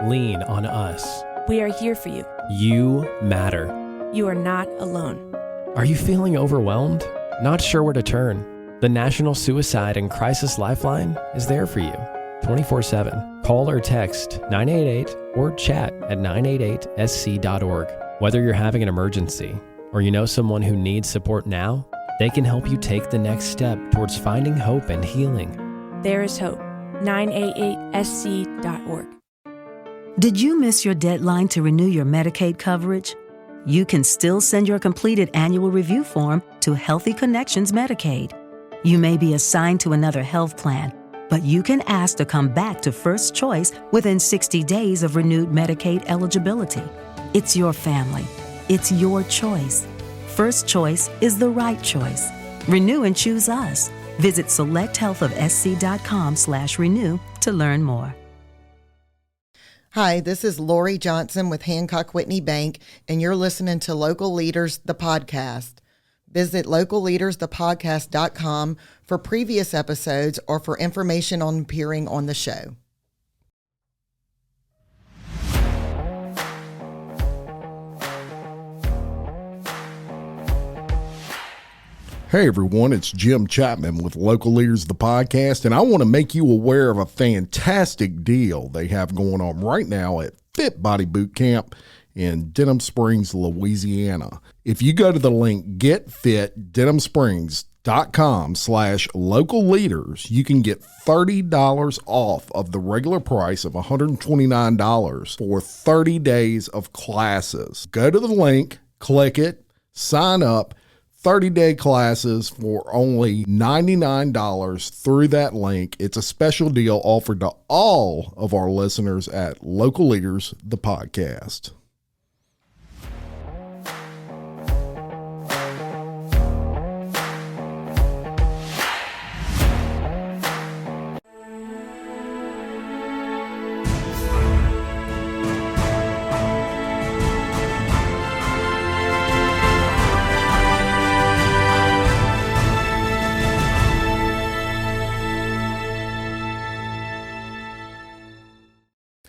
Lean on us. We are here for you. You matter. You are not alone. Are you feeling overwhelmed? Not sure where to turn? The National Suicide and Crisis Lifeline is there for you 24/7. Call or text 988 or chat at 988sc.org. Whether you're having an emergency or you know someone who needs support now, they can help you take the next step towards finding hope and healing. There is hope. 988sc.org. Did you miss your deadline to renew your Medicaid coverage? You can still send your completed annual review form to Healthy Connections Medicaid. You may be assigned to another health plan, but you can ask to come back to First Choice within 60 days of renewed Medicaid eligibility. It's your family. It's your choice. First Choice is the right choice. Renew and choose us. Visit selecthealthofsc.com/renew to learn more. Hi, this is Lori Johnson with Hancock Whitney Bank, and you're listening to Local Leaders, the podcast. Visit localleadersthepodcast.com for previous episodes or for information on appearing on the show. Hey everyone, it's Jim Chapman with Local Leaders, the podcast, and I want to make you aware of a fantastic deal they have going on right now at Fit Body Boot Camp in Denham Springs, Louisiana. If you go to the link getfitdenhamsprings.com/local leaders, you can get $30 off of the regular price of $129 for 30 days of classes. Go to the link, click it, sign up. 30-day classes for only $99 through that link. It's a special deal offered to all of our listeners at Local Leaders, the podcast.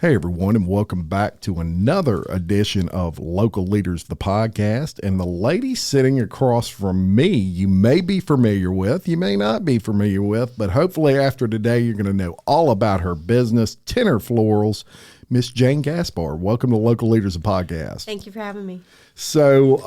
Hey everyone, and welcome back to another edition of Local Leaders, the podcast. And the lady sitting across from me, you may be familiar with, you may not be familiar with, but hopefully after today, you're going to know all about her business, Tenor Florals, Miss Jane Gaspard. Welcome to Local Leaders, the podcast. Thank you for having me. So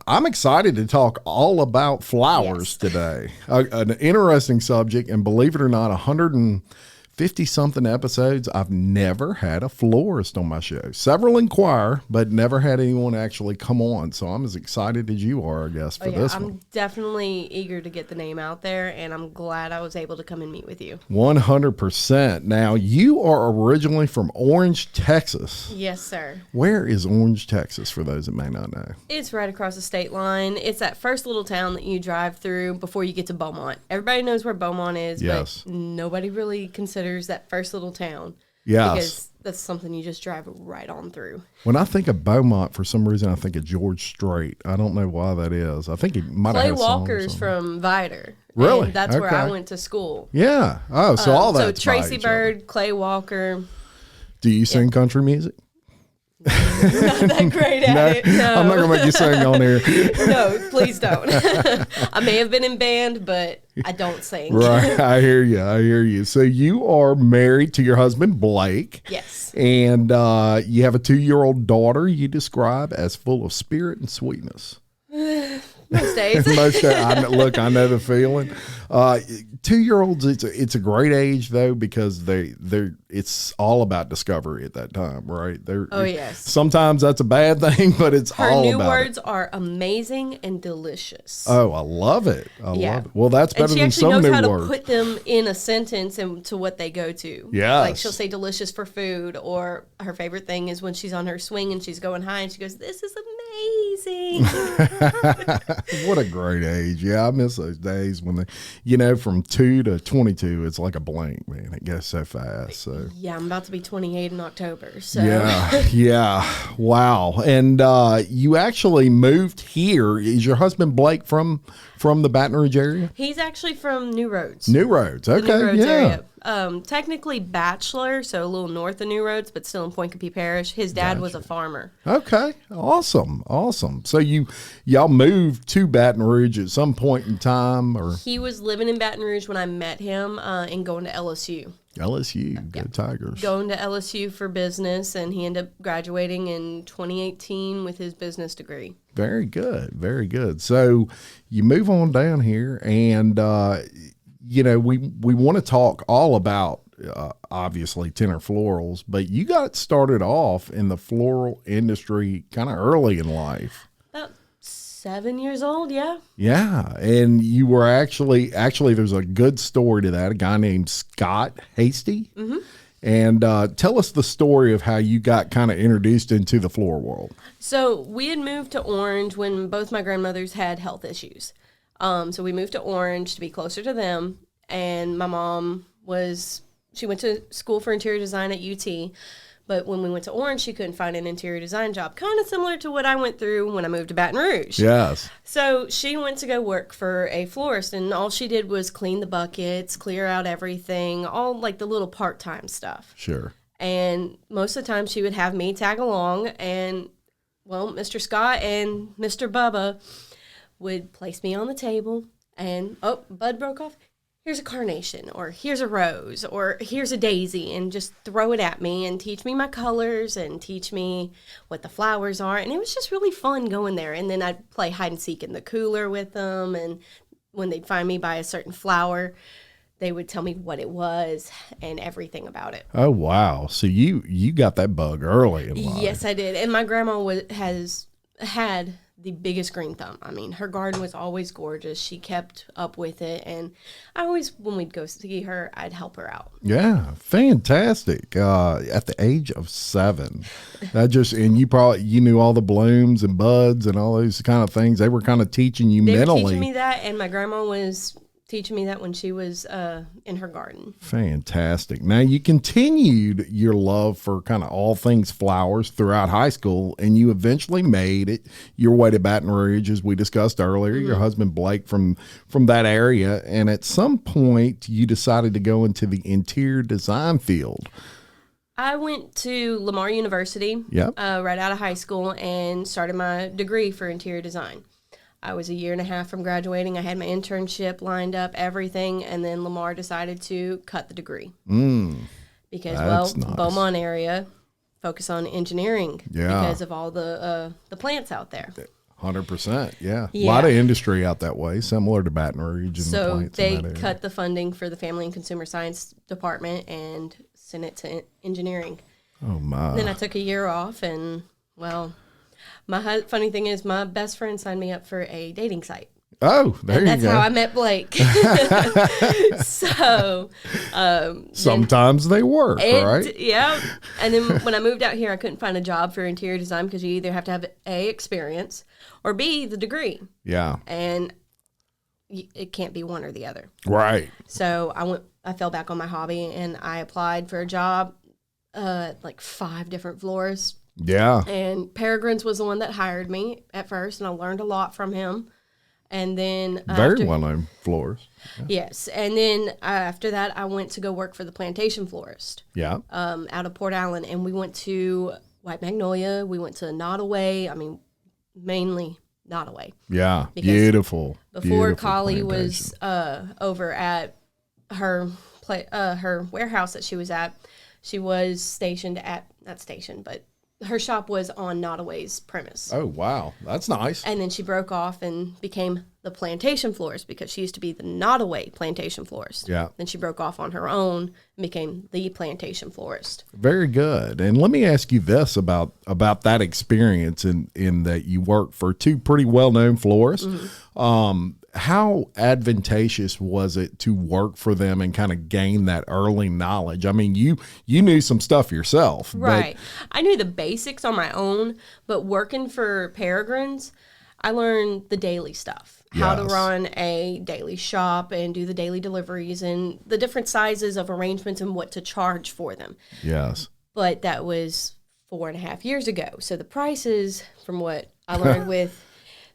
I'm excited to talk all about flowers today. An interesting subject, and believe it or not, 150-something episodes, I've never had a florist on my show. Several inquire, but never had anyone actually come on. So I'm as excited as you are, I guess, for this one. I'm definitely eager to get the name out there, and I'm glad I was able to come and meet with you. 100%. Now, you are originally from Orange, Texas. Yes, sir. Where is Orange, Texas, for those that may not know? It's right across the state line. It's that first little town that you drive through before you get to Beaumont. Everybody knows where Beaumont is, yes, but nobody really considers that first little town. Yes. Because that's something you just drive right on through. When I think of Beaumont, for some reason, I think of George Strait. I don't know why that is. I think he might have had a song or Walker's something. from Vidor. Really? And that's where I went to school. Yeah. Oh, so all that. So Tracy Bird, Clay Walker. Do you sing country music? Not that great at it. No. I'm not going to make you sing on here. No, please don't. I may have been in band, but I don't sing. Right. I hear you. So you are married to your husband, Blake. Yes. And you have a 2-year-old daughter you describe as full of spirit and sweetness. Most days. Most days. I know the feeling. 2-year-olds, it's a great age though, because it's all about discovery at that time, right? Yes. Sometimes that's a bad thing, but it's Her all new about words it. are amazing and delicious. Oh, I love it. I love it. Well, that's better than some and new she actually knows words. how to put them in a sentence and to what they go to. Yes. Like she'll say delicious for food, or her favorite thing is when she's on her swing and she's going high and she goes, "This is amazing." What a great age. Yeah, I miss those days when from 2 to 22, it's like a blink, man. It goes so fast. So yeah, I'm about to be 28 in October. So yeah. Wow. And you actually moved here. Is your husband Blake from the Baton Rouge area? He's actually from New Roads. New Roads. Okay. The New Roads area. technically bachelor, so a little north of New Roads, but still in Point Compeat Parish. His dad was a farmer. Okay, awesome. So y'all moved to Baton Rouge at some point in time, or He was living in Baton Rouge when I met him, and going to LSU. LSU, go Tigers. Going to LSU for business, and he ended up graduating in 2018 with his business degree. Very good, very good. So you move on down here, and we want to talk all about obviously Tenor Florals, but you got started off in the floral industry kind of early in life. About 7 years old, yeah. Yeah, and you were actually there's a good story to that. A guy named Scott Hasty. Mm-hmm. And tell us the story of how you got kind of introduced into the floral world. So we had moved to Orange when both my grandmothers had health issues. So we moved to Orange to be closer to them. And my mom she went to school for interior design at UT. But when we went to Orange, she couldn't find an interior design job, kind of similar to what I went through when I moved to Baton Rouge. Yes. So she went to go work for a florist, and all she did was clean the buckets, clear out everything, all like the little part-time stuff. Sure. And most of the time she would have me tag along, and, well, Mr. Scott and Mr. Bubba would place me on the table, and, oh, bud broke off. Here's a carnation, or here's a rose, or here's a daisy, and just throw it at me and teach me my colors and teach me what the flowers are. And it was just really fun going there. And then I'd play hide and seek in the cooler with them. And when they'd find me by a certain flower, they would tell me what it was and everything about it. Oh, wow. So you got that bug early in life. Yes, I did. And my grandma has had the biggest green thumb. I mean, her garden was always gorgeous. She kept up with it. And I always, when we'd go see her, I'd help her out. Yeah, fantastic. At the age of 7, and you knew all the blooms and buds and all those kind of things. They were kind of teaching you mentally. They were teaching me that, and my grandma was teaching me that when she was in her garden. Fantastic. Now, you continued your love for kind of all things flowers throughout high school, and you eventually made it your way to Baton Rouge, as we discussed earlier. Mm-hmm. Your husband, Blake, from that area, and at some point, you decided to go into the interior design field. I went to Lamar University right out of high school and started my degree for interior design. I was a year and a half from graduating. I had my internship lined up, everything, and then Lamar decided to cut the degree. Because, nice. Beaumont area, focus on engineering because of all the plants out there. 100%, yeah. A lot of industry out that way, similar to Baton Rouge. And so the plants they cut the funding for the Family and Consumer Science Department and sent it to engineering. Oh, my. Then I took a year off, and, well, funny thing is, my best friend signed me up for a dating site. Oh, there you go. That's how I met Blake. So, sometimes they work, right? Yeah. And then when I moved out here, I couldn't find a job for interior design because you either have to have A, experience, or B, the degree. Yeah. And it can't be one or the other. Right. So I fell back on my hobby, and I applied for a job at like 5 different florists. Yeah. And Peregrine's was the one that hired me at first, and I learned a lot from him. And then very well-known florist. Yeah. Yes. And then after that, I went to go work for the plantation florist. Yeah. Out of Port Allen. And we went to White Magnolia. We went to Nottoway. I mean, mainly Nottoway. Yeah. Beautiful. Before Collie was over at her warehouse that she was at, she was stationed at, not stationed, but her shop was on Nottoway's premise. Oh, wow. That's nice. And then she broke off and became the plantation florist because she used to be the Nottoway plantation florist. Yeah. Then she broke off on her own and became the plantation florist. Very good. And let me ask you this about that experience in that you work for 2 pretty well-known florists. Mm-hmm. How advantageous was it to work for them and kind of gain that early knowledge? I mean, you knew some stuff yourself. Right. I knew the basics on my own, but working for Peregrines, I learned the daily stuff. How to run a daily shop and do the daily deliveries and the different sizes of arrangements and what to charge for them. Yes. But that was 4.5 years ago. So the prices, from what I learned with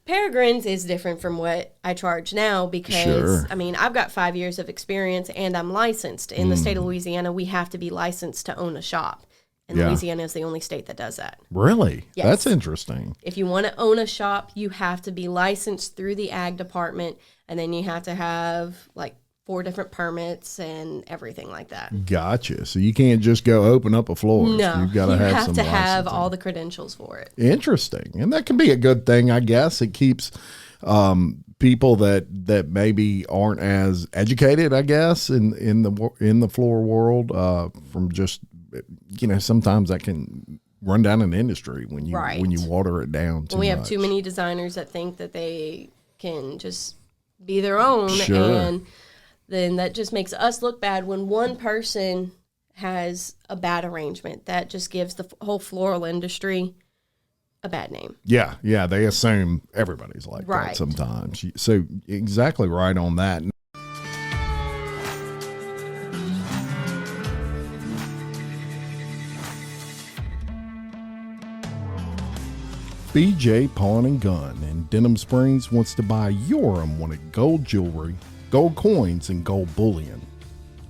Peregrine's is different from what I charge now because, Sure. I mean, I've got 5 years of experience and I'm licensed. In the state of Louisiana, we have to be licensed to own a shop. And Yeah. Louisiana is the only state that does that. Really? Yes. That's interesting. If you want to own a shop, you have to be licensed through the ag department, and then you have to have like 4 different permits and everything like that. Gotcha. So you can't just go open up a florist. No, You've got to you have have some to have licensing. all the credentials for it. Interesting. And that can be a good thing, I guess. It keeps people that maybe aren't as educated, I guess, in the floral world from just, sometimes that can run down an industry when you Right. when you water it down too We have much. too many designers that think that they can just be their own, Sure. and then that just makes us look bad when one person has a bad arrangement. That just gives the whole floral industry a bad name. Yeah, they assume everybody's like that Right. sometimes. So exactly right on that. BJ Pawn and Gun in Denham Springs wants to buy your unwanted gold jewelry, gold coins, and gold bullion.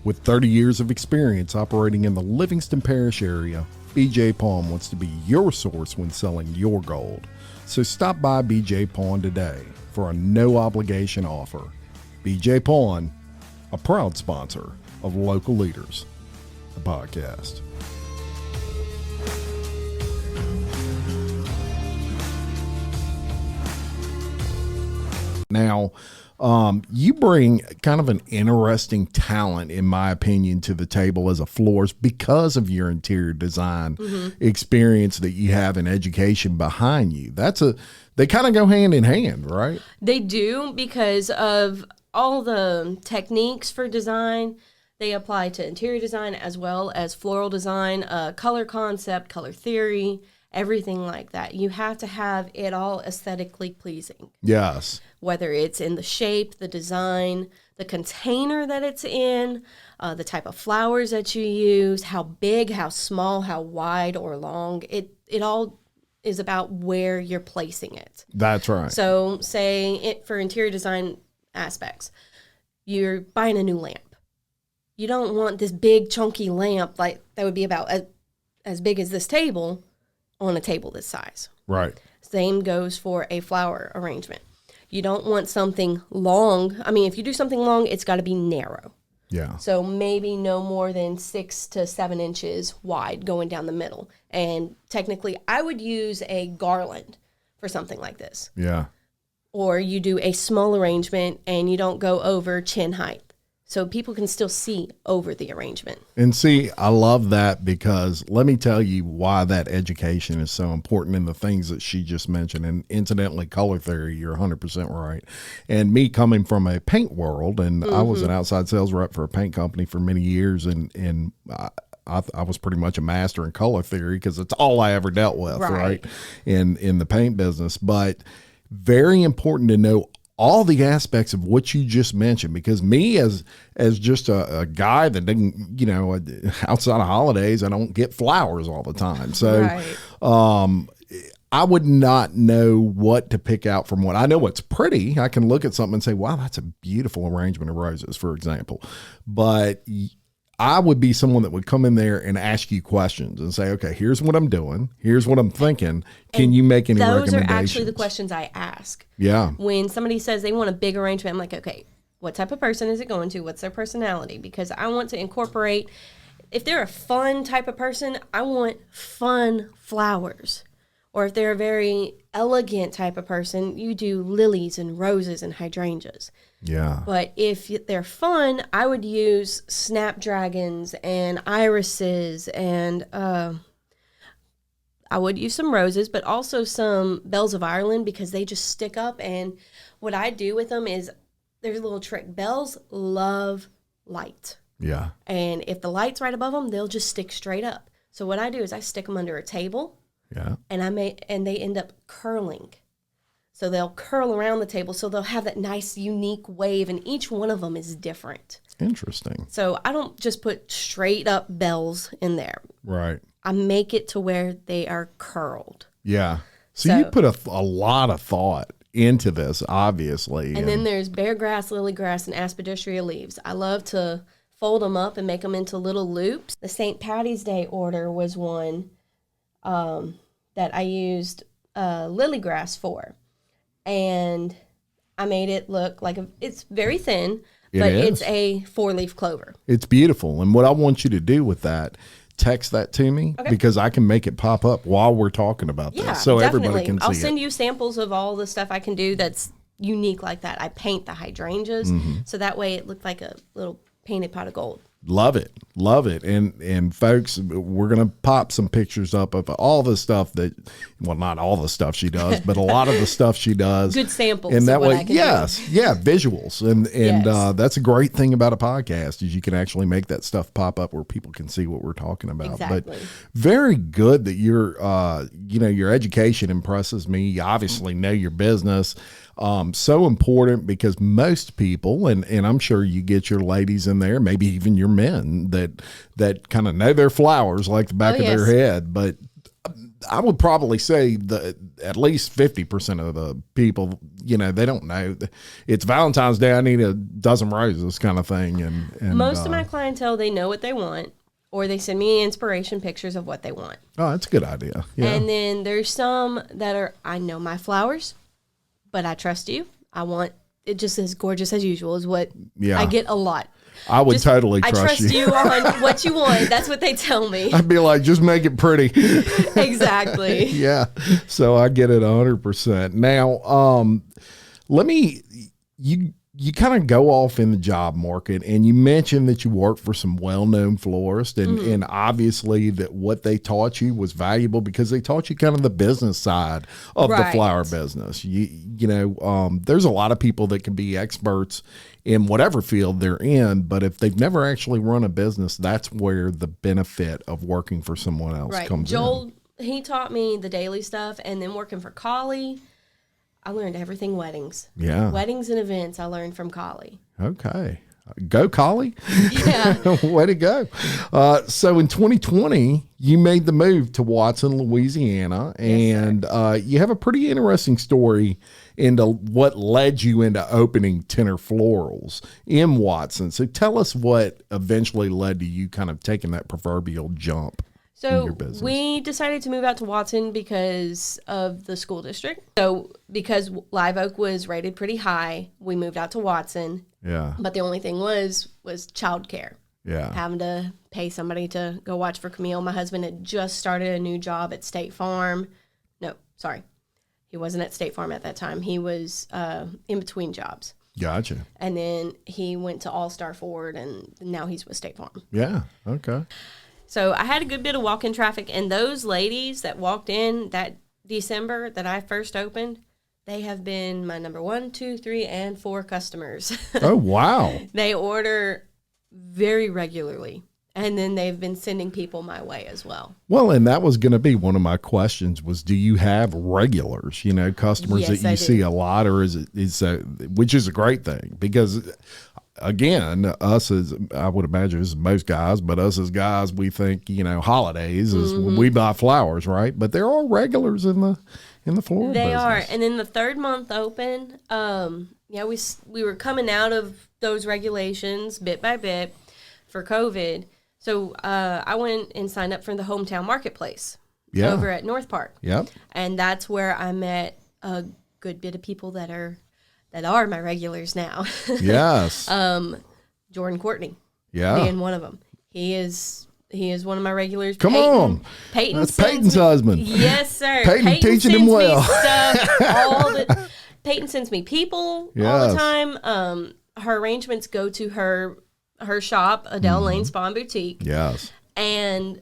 With 30 years of experience operating in the Livingston Parish area, BJ Pawn wants to be your source when selling your gold. So stop by BJ Pawn today for a no-obligation offer. BJ Pawn, a proud sponsor of Local Leaders, the podcast. Now, you bring kind of an interesting talent, in my opinion, to the table as a florist because of your interior design experience that you have and education behind you. They kind of go hand in hand, right? They do, because of all the techniques for design. They apply to interior design as well as floral design, color concept, color theory, everything like that. You have to have it all aesthetically pleasing, Yes. whether it's in the shape, the design, the container that it's in, the type of flowers that you use, how big, how small, how wide or long. It all is about where you're placing it. That's right. So say it for interior design aspects, you're buying a new lamp. You don't want this big chunky lamp like that would be about as big as this table on a table this size. Right. Same goes for a flower arrangement. You don't want something long. I mean, if you do something long, it's got to be narrow. Yeah. So maybe no more than 6 to 7 inches wide going down the middle. And technically, I would use a garland for something like this. Yeah. Or you do a small arrangement and you don't go over chin height. So people can still see over the arrangement. And see, I love that because let me tell you why that education is so important in the things that she just mentioned. And incidentally, color theory, you're 100% right. And me coming from a paint world, and I was an outside sales rep for a paint company for many years, and I was pretty much a master in color theory because it's all I ever dealt with, right? In the paint business. But very important to know all the aspects of what you just mentioned, because me as just a guy that didn't, outside of holidays, I don't get flowers all the time. So, I would not know what to pick out from what I know. What's pretty. I can look at something and say, wow, that's a beautiful arrangement of roses, for example. But I would be someone that would come in there and ask you questions and say, okay, here's what I'm doing. Here's what I'm thinking. Can you make any recommendations? Those are actually the questions I ask. Yeah. When somebody says they want a big arrangement, I'm like, okay, what type of person is it going to? What's their personality? Because I want to incorporate, if they're a fun type of person, I want fun flowers. Or if they're a very elegant type of person, you do lilies and roses and hydrangeas. Yeah. But if they're fun, I would use snapdragons and irises, and I would use some roses, but also some bells of Ireland because they just stick up. And what I do with them is there's a little trick. Bells love light. Yeah. And if the light's right above them, they'll just stick straight up. So what I do is I stick them under a table. Yeah. And they end up curling. So they'll curl around the table. So they'll have that nice, unique wave, and each one of them is different. Interesting. So I don't just put straight up bells in there. Right. I make it to where they are curled. Yeah. So you put a lot of thought into this, obviously. And then there's bear grass, lily grass, and aspidistria leaves. I love to fold them up and make them into little loops. The St. Patty's Day order was one that I used lily grass for. And I made it look like it's very thin, but it's a 4-leaf clover. It's beautiful. And what I want you to do with that, text that to me, because I can make it pop up while we're talking about this, so definitely. everybody can see I'll send you samples of all the stuff I can do that's unique like that. I paint the hydrangeas, so that way it looked like a little painted pot of gold. Love it. And folks, we're going to pop some pictures up of all the stuff that, well, not all the stuff she does, but a lot of the stuff she does. Good samples. And that of what way, I can do. visuals. And Yes. that's a great thing about a podcast is you can actually make that stuff pop up where people can see what we're talking about. Exactly. But very good that your education impresses me. You obviously know your business. So important because most people, and I'm sure you get your ladies in there, maybe even your men that kind of know their flowers like the back of their head. But I would probably say that at least 50% of the people, they don't know. It's Valentine's Day, I need a dozen roses kind of thing. And most of my clientele, they know what they want, or they send me inspiration pictures of what they want. Oh, that's a good idea. Yeah. And then there's some that are, I know my flowers, but I trust you. I want it just as gorgeous as usual is what I get a lot. I would totally trust you. I trust you on what you want. That's what they tell me. I'd be like, just make it pretty. Exactly. Yeah. So I get it 100%. Now, you kind of go off in the job market and you mentioned that you work for some well-known florists and obviously that what they taught you was valuable because they taught you kind of the business side of the flower business. There's a lot of people that can be experts in whatever field they're in, but if they've never actually run a business, that's where the benefit of working for someone else comes in. Joel, he taught me the daily stuff, and then working for Collie, I learned everything weddings. Yeah. Weddings and events I learned from Collie. Okay. Go Collie. Yeah. Way to go. So in 2020, you made the move to Watson, Louisiana, and you have a pretty interesting story into what led you into opening Tenor Florals in Watson. So tell us what eventually led to you kind of taking that proverbial jump. So we decided to move out to Watson because of the school district. So because Live Oak was rated pretty high, we moved out to Watson. Yeah. But the only thing was childcare. Yeah. Having to pay somebody to go watch for Camille. My husband had just started a new job at State Farm. No, sorry. He wasn't at State Farm at that time. He was in between jobs. Gotcha. And then he went to All-Star Ford, and now he's with State Farm. Yeah. Okay. So I had a good bit of walk-in traffic, and those ladies that walked in that December that I first opened, they have been my number 1, 2, 3, and 4 customers. Oh, wow. They order very regularly, and then they've been sending people my way as well. Well, and that was going to be one of my questions was, do you have regulars, customers Yes, that you I see do. a lot, or which is a great thing because again, us as I would imagine as most guys, but us as guys, we think, holidays is when we buy flowers, right? But there are regulars in the floral They business. are. And then the third month open, we were coming out of those regulations bit by bit for COVID. So I went and signed up for the hometown marketplace over at North Park. Yep. And that's where I met a good bit of people that are my regulars now. Yes. Jordan Courtney being one of them. He is one of my regulars. Come on. Peyton. That's Peyton's husband. Yes, sir. Peyton teaching him sends well. Me stuff Peyton sends me people all the time. Her arrangements go to her shop, Adele Lane Spa and Boutique. Yes. And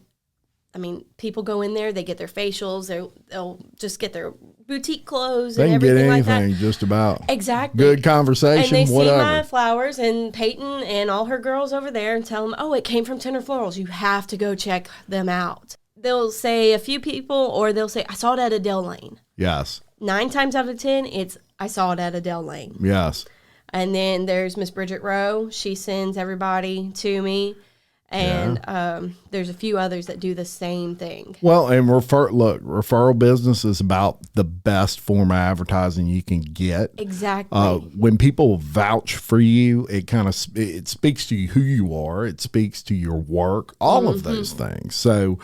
I mean, people go in there, they get their facials, they'll just get their boutique clothes They and can get everything anything like that. just about. Exactly. Good conversation, and they whatever. see my flowers, and Peyton and all her girls over there and tell them, oh, it came from Tenor Florals. You have to go check them out. They'll say a few people, or they'll say, I saw it at Adele Lane. Yes. 9 times out of 10, it's I saw it at Adele Lane. Yes. And then there's Miss Bridget Rowe. She sends everybody to me. And there's a few others that do the same thing. Well, and referral business is about the best form of advertising you can get. Exactly. When people vouch for you, it speaks to who you are. It speaks to your work, all of those things. So,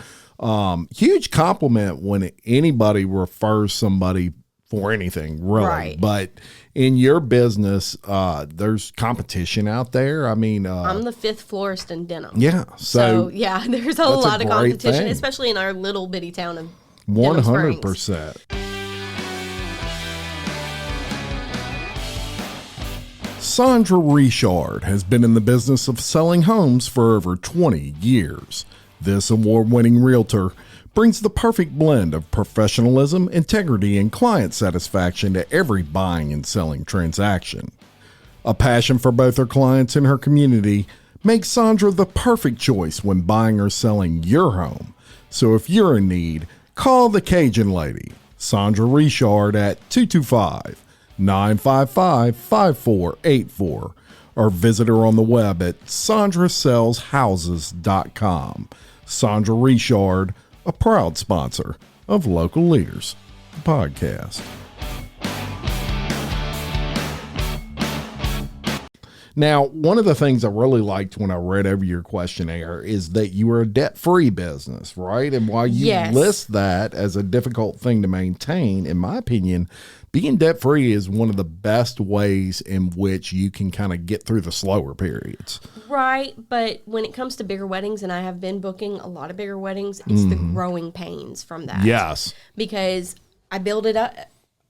huge compliment when anybody refers somebody for anything, really. Right. But in your business, there's competition out there. I mean, I'm the 5th florist in Denham. yeah. So yeah, there's a lot of great competition, thing. especially in our little bitty town of Denham Springs. 100%. Sandra Richard has been in the business of selling homes for over 20 years. This award-winning realtor brings the perfect blend of professionalism, integrity, and client satisfaction to every buying and selling transaction. A passion for both her clients and her community makes Sandra the perfect choice when buying or selling your home. So if you're in need, call the Cajun Lady, Sandra Richard, at 225-955-5484 or visit her on the web at sandrasellshouses.com. Sandra Richard, a proud sponsor of Local Leaders, the podcast. Now, one of the things I really liked when I read over your questionnaire is that you were a debt-free business, right? And while you list that as a difficult thing to maintain, in my opinion, being debt-free is one of the best ways in which you can kind of get through the slower periods. Right, but when it comes to bigger weddings, and I have been booking a lot of bigger weddings, it's the growing pains from that. Yes. Because I build it up.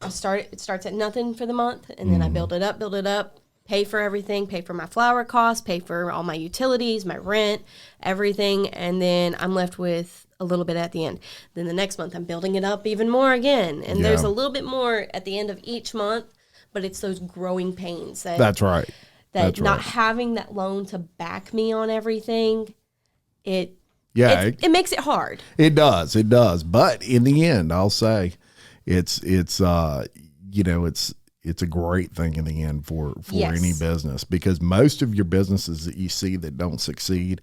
It starts at nothing for the month, and then I build it up, pay for everything, pay for my flower costs, pay for all my utilities, my rent, everything, and then I'm left with a little bit at the end. Then the next month I'm building it up even more again, and there's a little bit more at the end of each month, but it's those growing pains. That's right. Not having that loan to back me on everything, it makes it hard. It does. But in the end, I'll say it's a great thing in the end for any business, because most of your businesses that you see that don't succeed,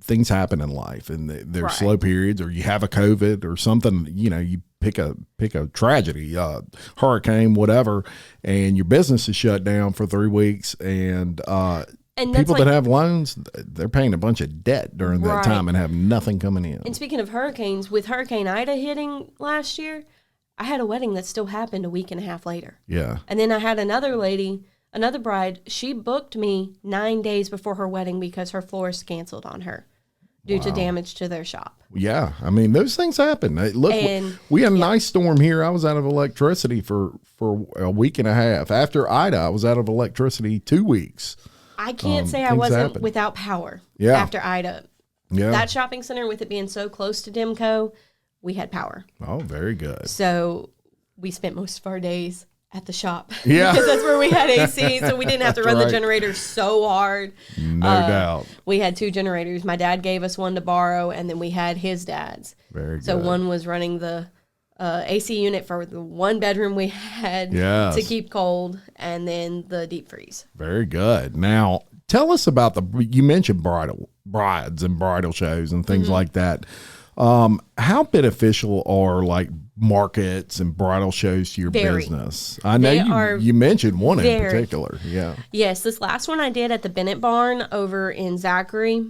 things happen in life, and there's slow periods, or you have a COVID or something, you pick a tragedy, hurricane, whatever, and your business is shut down for 3 weeks, and people that have loans, they're paying a bunch of debt during that time and have nothing coming in. And speaking of hurricanes, with Hurricane Ida hitting last year, I had a wedding that still happened a week and a half later. Yeah. And then I had another bride, she booked me 9 days before her wedding because her florist canceled on her due to damage to their shop. Yeah. I mean, those things happen. Look, we had a nice storm here. I was out of electricity for a week and a half. After Ida, I was out of electricity 2 weeks. I can't say I wasn't without power after Ida. Yeah. That shopping center, with it being so close to Demco, we had power. Oh, very good. So we spent most of our days at the shop. Yeah. Because that's where we had AC, so we didn't have to run the generator so hard. No doubt. We had 2 generators. My dad gave us one to borrow, and then we had his dad's. Very good. So one was running the AC unit for the 1 bedroom we had to keep cold, and then the deep freeze. Very good. Now, tell us about you mentioned brides and bridal shows and things like that. How beneficial are markets and bridal shows to your business? I know you mentioned one in particular. Yeah. Yes, this last one I did at the Bennett Barn over in Zachary.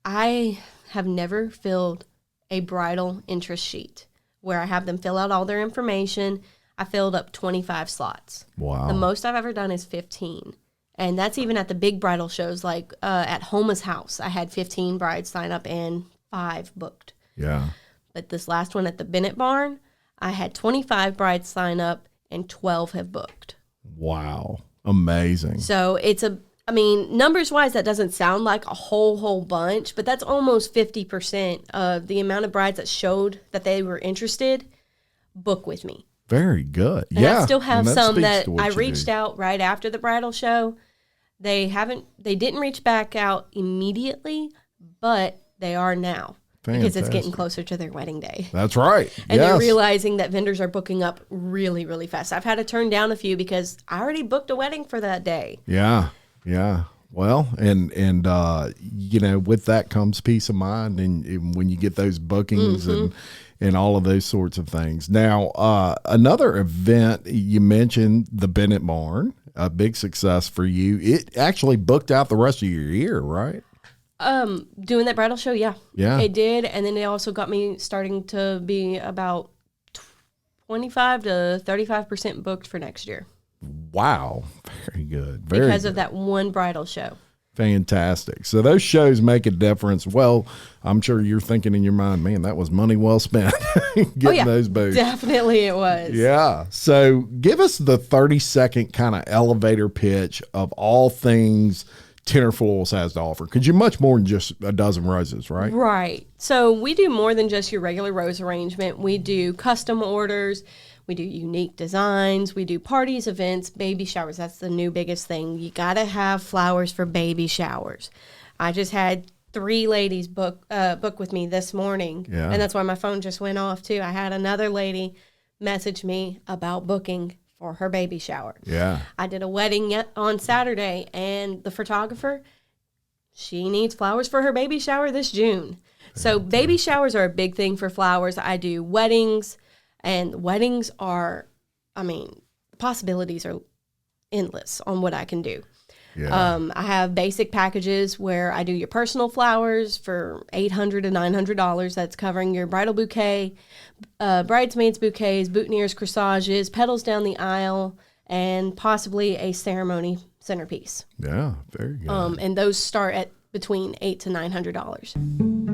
I have never filled a bridal interest sheet where I have them fill out all their information. I filled up 25 slots. Wow. The most I've ever done is 15. And that's even at the big bridal shows, like at Homa's house. I had 15 brides sign up and 5 booked. Yeah. But this last one at the Bennett Barn, I had 25 brides sign up and 12 have booked. Wow. Amazing. So numbers wise, that doesn't sound like a whole bunch, but that's almost 50% of the amount of brides that showed that they were interested book with me. Very good. And I still have some that I reached out right after the bridal show. They didn't reach back out immediately, but they are now. Fantastic. Because it's getting closer to their wedding day. That's right. And they're realizing that vendors are booking up really, really fast. I've had to turn down a few because I already booked a wedding for that day. Yeah. Yeah. Well, and with that comes peace of mind, and when you get those bookings and all of those sorts of things. Now, another event you mentioned, the Bennett Barn, a big success for you. It actually booked out the rest of your year, right? Doing that bridal show, yeah, it did, and then it also got me starting to be about 25 to 35% booked for next year. Wow. Very good. Because of that one bridal show. Fantastic. So those shows make a difference. Well, I'm sure you're thinking in your mind, man, that was money well spent getting those booths. Definitely it was. Yeah. So give us the 30-second kind of elevator pitch of all things Tenor Florals has to offer, because you're much more than just a dozen roses, right? Right. So we do more than just your regular rose arrangement. We do custom orders. We do unique designs. We do parties, events, baby showers. That's the new biggest thing. You got to have flowers for baby showers. I just had 3 ladies book with me this morning, and that's why my phone just went off too. I had another lady message me about booking for her baby shower. Yeah. I did a wedding on Saturday, and the photographer, she needs flowers for her baby shower this June. So baby showers are a big thing for flowers. I do weddings. And weddings are, the possibilities are endless on what I can do. Yeah. I have basic packages where I do your personal flowers for $800 to $900. That's covering your bridal bouquet, bridesmaids bouquets, boutonnieres, corsages, petals down the aisle, and possibly a ceremony centerpiece. Yeah, very good. And those start at between $800 to $900.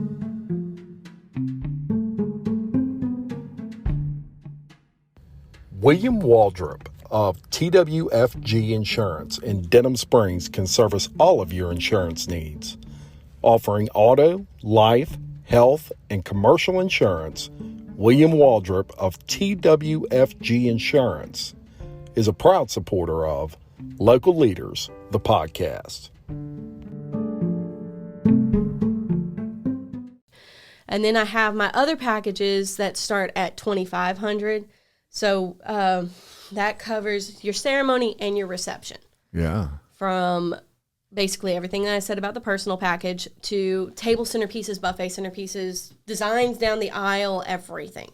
William Waldrop of TWFG Insurance in Denham Springs can service all of your insurance needs. Offering auto, life, health, and commercial insurance, William Waldrop of TWFG Insurance is a proud supporter of Local Leaders, the podcast. And then I have my other packages that start at $2,500. So that covers your ceremony and your reception. Yeah. From basically everything that I said about the personal package to table centerpieces, buffet centerpieces, designs down the aisle, everything.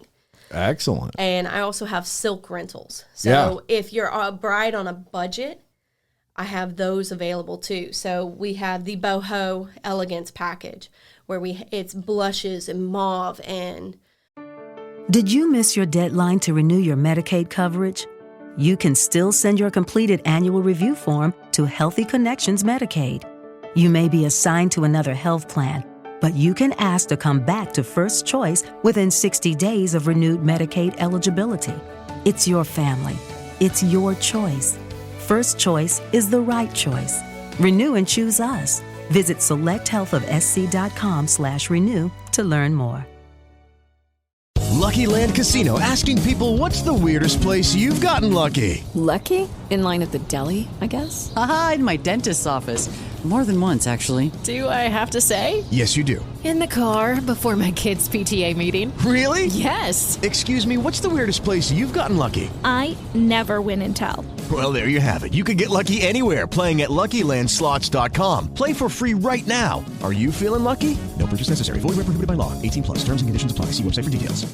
Excellent. And I also have silk rentals. So if you're a bride on a budget, I have those available too. So we have the boho elegance package where it's blushes and mauve and... Did you miss your deadline to renew your Medicaid coverage? You can still send your completed annual review form to Healthy Connections Medicaid. You may be assigned to another health plan, but you can ask to come back to First Choice within 60 days of renewed Medicaid eligibility. It's your family. It's your choice. First Choice is the right choice. Renew and choose us. Visit selecthealthofsc.com/renew to learn more. Lucky Land Casino, asking people, what's the weirdest place you've gotten lucky? Lucky? In line at the deli, I guess? Aha, in my dentist's office. More than once, actually. Do I have to say? Yes, you do. In the car before my kids' PTA meeting. Really? Yes. Excuse me, what's the weirdest place you've gotten lucky? I never win and tell. Well, there you have it. You can get lucky anywhere, playing at LuckyLandSlots.com. Play for free right now. Are you feeling lucky? No purchase necessary. Void where prohibited by law. 18+. Terms and conditions apply. See website for details.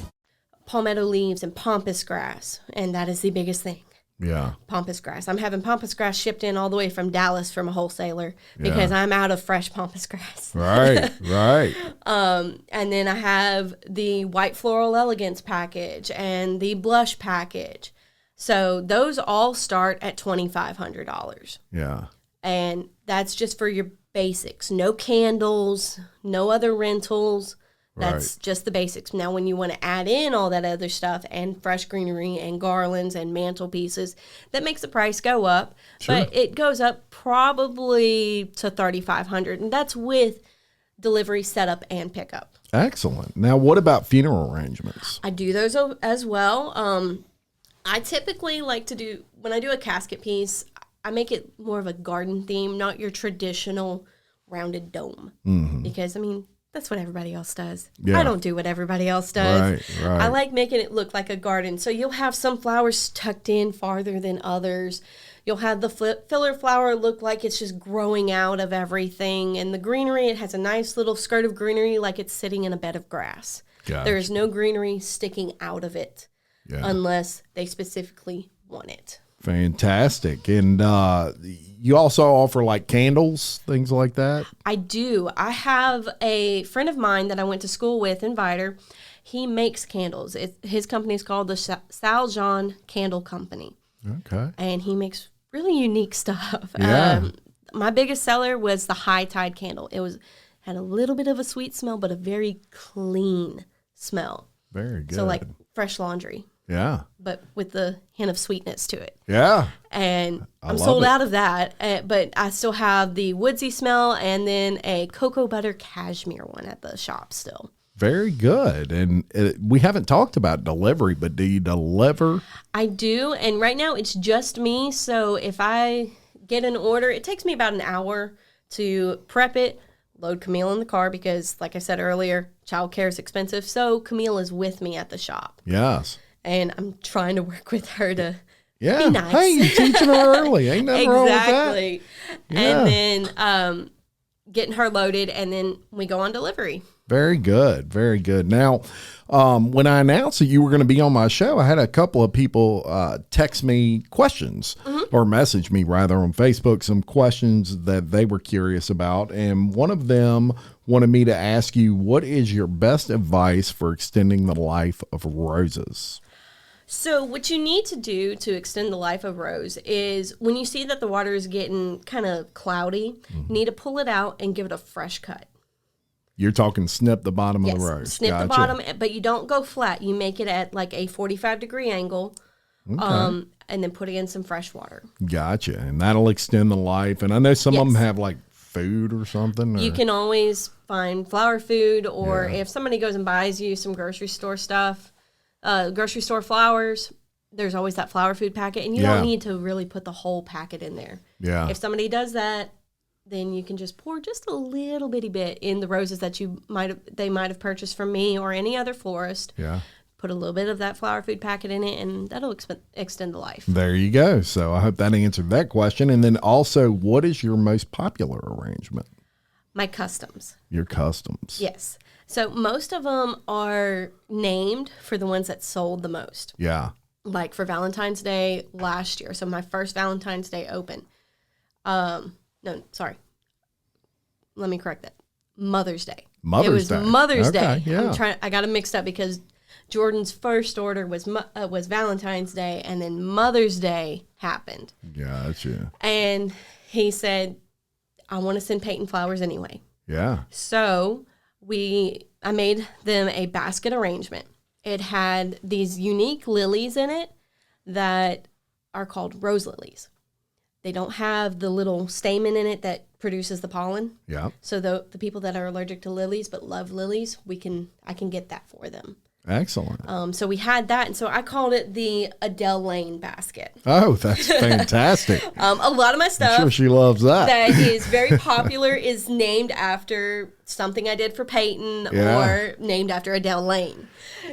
Palmetto leaves and pampas grass, and that is the biggest thing. Yeah. Pampas grass. I'm having pampas grass shipped in all the way from Dallas from a wholesaler because I'm out of fresh pampas grass. Right, right. And then I have the white floral elegance package and the blush package. So those all start at $2,500. Yeah. And that's just for your basics. No candles, no other rentals. That's just the basics. Now, when you want to add in all that other stuff and fresh greenery and garlands and mantelpieces, that makes the price go up. Sure. But it goes up probably to $3,500, and that's with delivery, setup, and pickup. Excellent. Now, what about funeral arrangements? I do those as well. I typically like to do, when I do a casket piece, I make it more of a garden theme, not your traditional rounded dome. Mm-hmm. Because, I mean, that's what everybody else does. Yeah. I don't do what everybody else does. Right. I like making it look like a garden. So you'll have some flowers tucked in farther than others. You'll have the filler flower look like it's just growing out of everything. And the greenery, it has a nice little skirt of greenery like it's sitting in a bed of grass. Gotcha. There is no greenery sticking out of it unless they specifically want it. Fantastic. And you also offer like candles, things like that? I do. I have a friend of mine that I went to school with in Viter. He makes candles. His company is called the Sal Jean Candle Company. Okay. And he makes really unique stuff. Yeah. My biggest seller was the High Tide candle. It had a little bit of a sweet smell, but a very clean smell. Very good. So like fresh laundry. Yeah. But with the hint of sweetness to it. Yeah. And I'm love sold it. out of that. But I still have the woodsy smell and then a cocoa butter cashmere one at the shop still. Very good. And we haven't talked about delivery, but do you deliver? I do. And right now it's just me. So if I get an order, it takes me about an hour to prep it, load Camille in the car because, like I said earlier, childcare is expensive. So Camille is with me at the shop. Yes. And I'm trying to work with her to be nice. Hey, you're teaching her early. Ain't nothing wrong with that. Exactly. Yeah. And then getting her loaded, and then we go on delivery. Very good. Very good. Now, when I announced that you were going to be on my show, I had a couple of people text me questions or message me rather on Facebook, some questions that they were curious about. And one of them wanted me to ask you, what is your best advice for extending the life of roses? So what you need to do to extend the life of rose is when you see that the water is getting kind of cloudy, you need to pull it out and give it a fresh cut. You're talking snip the bottom of the rose. Snip Gotcha. the bottom, but you don't go flat. You make it at like a 45-degree angle, and then put it in some fresh water. Gotcha. And that'll extend the life. And I know some of them have like food or something. You can always find flower food, or if somebody goes and buys you some grocery store stuff, grocery store flowers, there's always that flower food packet, and you don't need to really put the whole packet in there. Yeah. If somebody does that, then you can just pour just a little bitty bit in the roses that they might have purchased from me or any other florist. Yeah. Put a little bit of that flower food packet in it, and that'll extend the life. There you go. So I hope that answered that question. And then also, what is your most popular arrangement? My customs. Your customs. Yes. So most of them are named for the ones that sold the most. Yeah. Like for Valentine's Day last year. So my first Valentine's Day open. No, sorry. Let me correct that. Mother's Day. Mother's Day. It was Mother's Okay, Day. yeah. I got it mixed up because Jordan's first order was Valentine's Day, and then Mother's Day happened. Gotcha. And he said, I want to send Peyton flowers anyway. Yeah. So I made them a basket arrangement. It had these unique lilies in it that are called rose lilies. They don't have the little stamen in it that produces the pollen. Yeah. So the people that are allergic to lilies but love lilies, I can get that for them. Excellent. So we had that, and so I called it the Adele Lane basket. Oh, that's fantastic. A lot of my stuff I'm sure she loves that. that is very popular is named after something I did for Peyton or named after Adele Lane.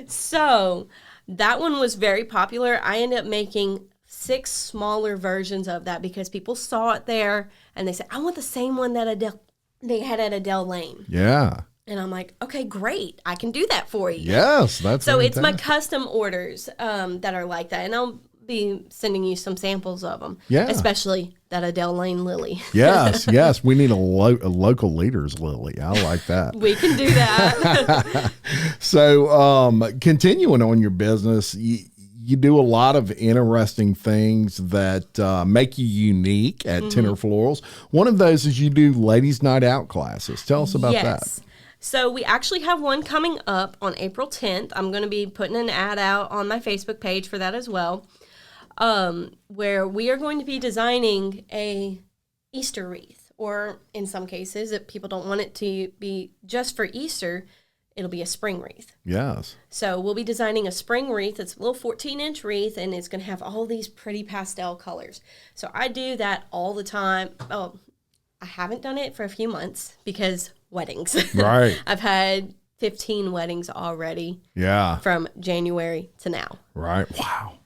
So that one was very popular. I ended up making 6 smaller versions of that because people saw it there and they said, I want the same one that they had at Adele Lane. Yeah. And I'm like, okay, great. I can do that for you. Yes, that's so fantastic. it's my custom orders that are like that. And I'll be sending you some samples of them. Yeah. Especially that Adele Lane lily. Yes. We need a local leaders lily. I like that. We can do that. So continuing on your business, you do a lot of interesting things that make you unique at Tenor Florals. One of those is you do ladies' night out classes. Tell us about that. So we actually have one coming up on April 10th. I'm going to be putting an ad out on my Facebook page for that as well, where we are going to be designing a Easter wreath, or in some cases, if people don't want it to be just for Easter, it'll be a spring wreath. Yes. So we'll be designing a spring wreath. It's a little 14-inch wreath, and it's going to have all these pretty pastel colors. So I do that all the time. Oh, I haven't done it for a few months because weddings. Right. I've had 15 weddings already. Yeah. From January to now. Right. Wow.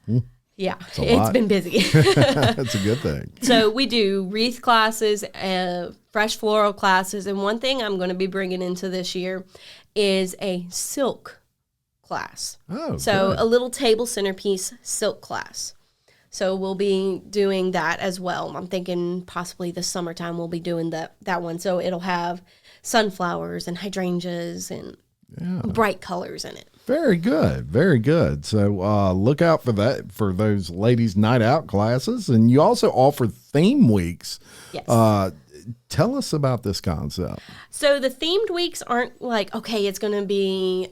Yeah, It's a lot. been busy. That's a good thing. So we do wreath classes, fresh floral classes, and one thing I'm going to be bringing into this year is a silk class. Oh, so good. a little table centerpiece silk class. So we'll be doing that as well. I'm thinking possibly this summertime we'll be doing that one. So it'll have sunflowers and hydrangeas and bright colors in it. Very good. Very good. So look out for that, for those ladies' night out classes. And you also offer theme weeks. Yes. Tell us about this concept. So the themed weeks aren't like, okay, it's going to be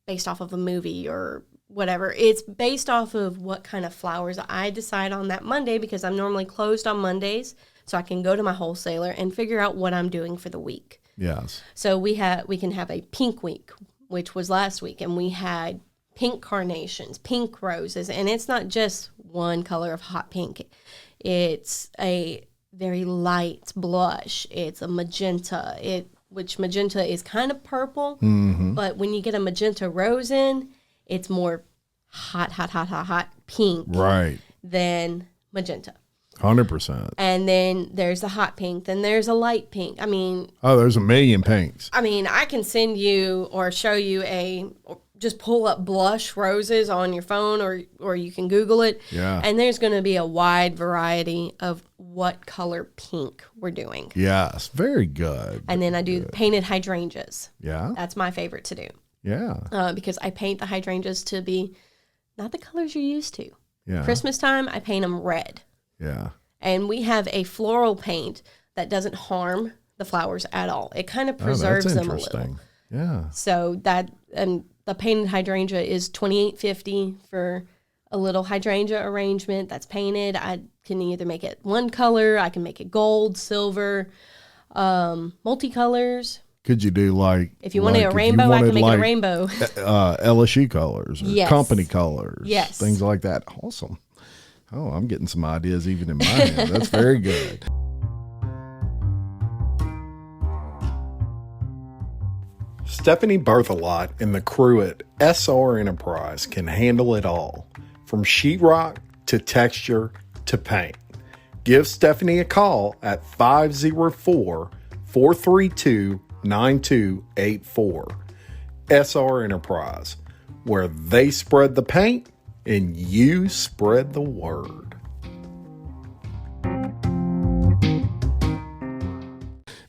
based off of a movie or whatever. It's based off of what kind of flowers I decide on that Monday, because I'm normally closed on Mondays, so I can go to my wholesaler and figure out what I'm doing for the week. Yes. So we can have a pink week, which was last week, and we had pink carnations, pink roses, and it's not just one color of hot pink. It's a very light blush. It's a magenta, which magenta is kind of purple, but when you get a magenta rose in, it's more hot pink than magenta. 100%. And then there's the hot pink. Then there's a light pink. I mean... Oh, there's a million pinks. I mean, I can send you or show you just pull up blush roses on your phone or you can Google it. Yeah. And there's going to be a wide variety of what color pink we're doing. Yes. Very good. And then I do painted hydrangeas. Yeah. That's my favorite to do. Yeah. Because I paint the hydrangeas to be not the colors you're used to. Yeah. Christmas time, I paint them red. Yeah. And we have a floral paint that doesn't harm the flowers at all. It kind of preserves them a little. Yeah. So and the painted hydrangea is $28.50 for a little hydrangea arrangement that's painted. I can either make it one color, I can make it gold, silver, multicolors. Could you do if you wanted a rainbow, I can make it a rainbow. LSU colors or company colors. Yes. Things like that. Awesome. Oh, I'm getting some ideas even in my head. That's very good. Stephanie Berthelot and the crew at SR Enterprise can handle it all, from sheetrock to texture to paint. Give Stephanie a call at 504-432-9284. SR Enterprise, where they spread the paint and you spread the word.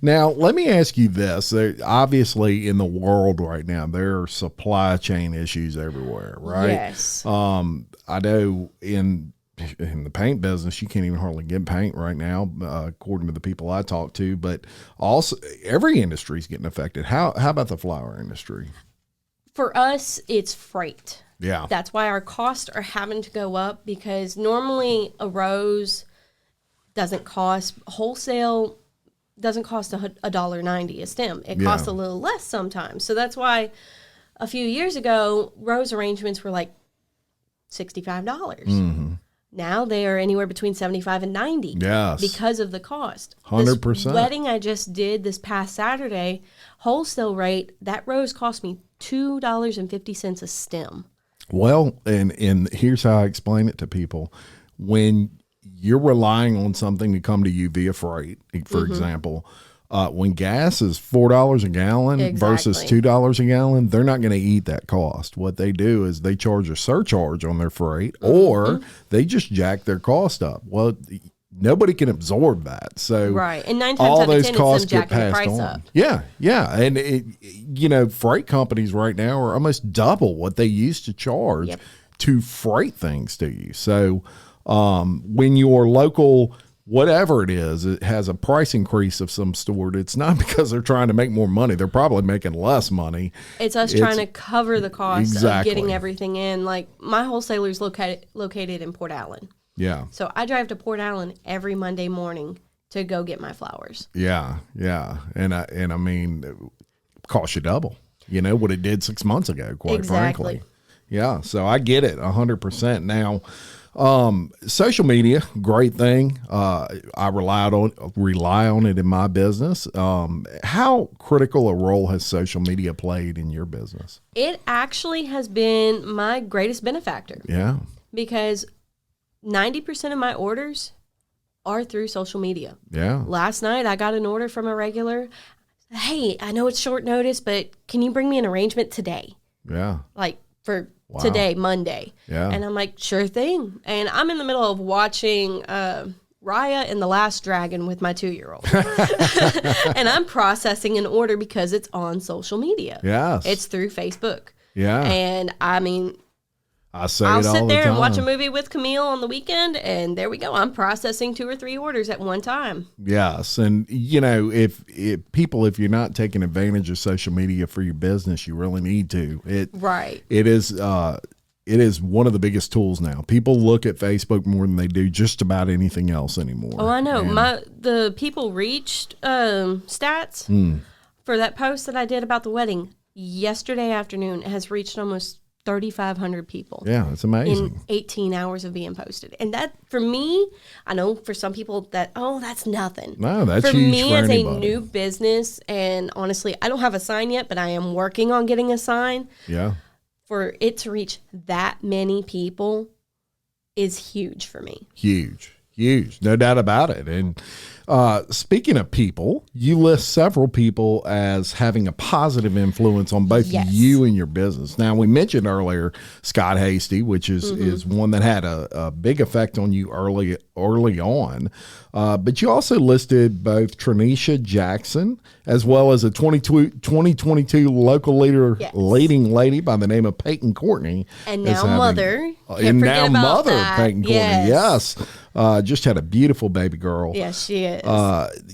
Now, let me ask you this. Obviously, in the world right now, there are supply chain issues everywhere, right? Yes. I know in the paint business, you can't even hardly get paint right now, according to the people I talk to. But also, every industry is getting affected. How about the flower industry? For us, it's freight. Yeah. That's why our costs are having to go up, because normally a rose doesn't cost wholesale. Doesn't cost $1.90 a stem. It costs a little less sometimes. So that's why a few years ago, rose arrangements were like $65. Mm-hmm. Now they are anywhere between $75 and $90. Yes. Because of the cost. 100%. This wedding I just did this past Saturday, wholesale rate, that rose cost me $2.50 a stem. Well, and here's how I explain it to people. When you're relying on something to come to you via freight, for example, when gas is $4 a gallon versus $2 a gallon, they're not going to eat that cost. What they do is they charge a surcharge on their freight, or they just jack their cost up. Well, nobody can absorb that. So and 9 times all out of those 10, costs it's them get jacking the passed price on. up. Yeah. And freight companies right now are almost double what they used to charge to freight things to you. So when your local, whatever it is, it has a price increase of some sort, it's not because they're trying to make more money. They're probably making less money. It's us trying to cover the cost of getting everything in. Like, my wholesaler's located in Port Allen. Yeah. So I drive to Port Allen every Monday morning to go get my flowers. Yeah. And I mean, it costs you double, what it did 6 months ago, quite frankly. Yeah. So I get it 100%. Now, social media, great thing. I rely on it in my business. How critical a role has social media played in your business? It actually has been my greatest benefactor. Yeah. Because 90% of my orders are through social media. Yeah. Last night, I got an order from a regular. Hey, I know it's short notice, but can you bring me an arrangement today? Yeah. Like for today, Monday. Yeah. And I'm like, sure thing. And I'm in the middle of watching Raya and the Last Dragon with my 2-year-old. And I'm processing an order because it's on social media. Yes. It's through Facebook. Yeah. And I mean, I say I'll it all sit the there and watch a time. movie with Camille on the weekend, and there we go. I'm processing 2 or 3 orders at one time. Yes, and if you're not taking advantage of social media for your business, you really need to. Right. It is one of the biggest tools now. People look at Facebook more than they do just about anything else anymore. Oh, I know. And The people reached stats for that post that I did about the wedding yesterday afternoon has reached almost 3,500 people. Yeah, it's amazing. In 18 hours of being posted. And that, for me, I know for some people that's nothing. No, that's for huge me for as anybody. a new business, and honestly, I don't have a sign yet, but I am working on getting a sign. Yeah. For it to reach that many people is huge for me. Huge, no doubt about it. And speaking of people, you list several people as having a positive influence on both you and your business. Now, we mentioned earlier Scott Hasty, which is one that had a big effect on you early on. But you also listed both Tranisha Jackson as well as a 2022 local leading lady by the name of Peyton Courtney. And now mother. And now mother that. Peyton Courtney. Yes. Just had a beautiful baby girl. Yes, she is.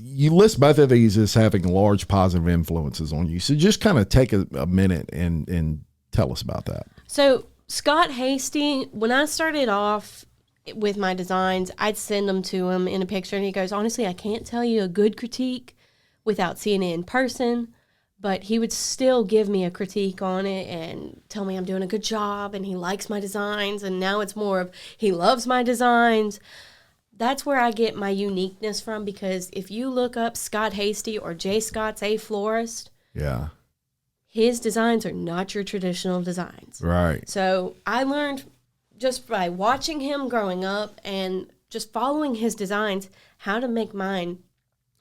You list both of these as having large positive influences on you. So just kind of take a minute and tell us about that. So Scott Hasty, when I started off with my designs, I'd send them to him in a picture, and he goes, honestly, I can't tell you a good critique without seeing it in person, but he would still give me a critique on it and tell me I'm doing a good job, and he likes my designs, and now it's more of he loves my designs. That's where I get my uniqueness from, because if you look up Scott Hasty or J. Scott's A Florist, his designs are not your traditional designs. Right. So I learned just by watching him growing up and just following his designs how to make mine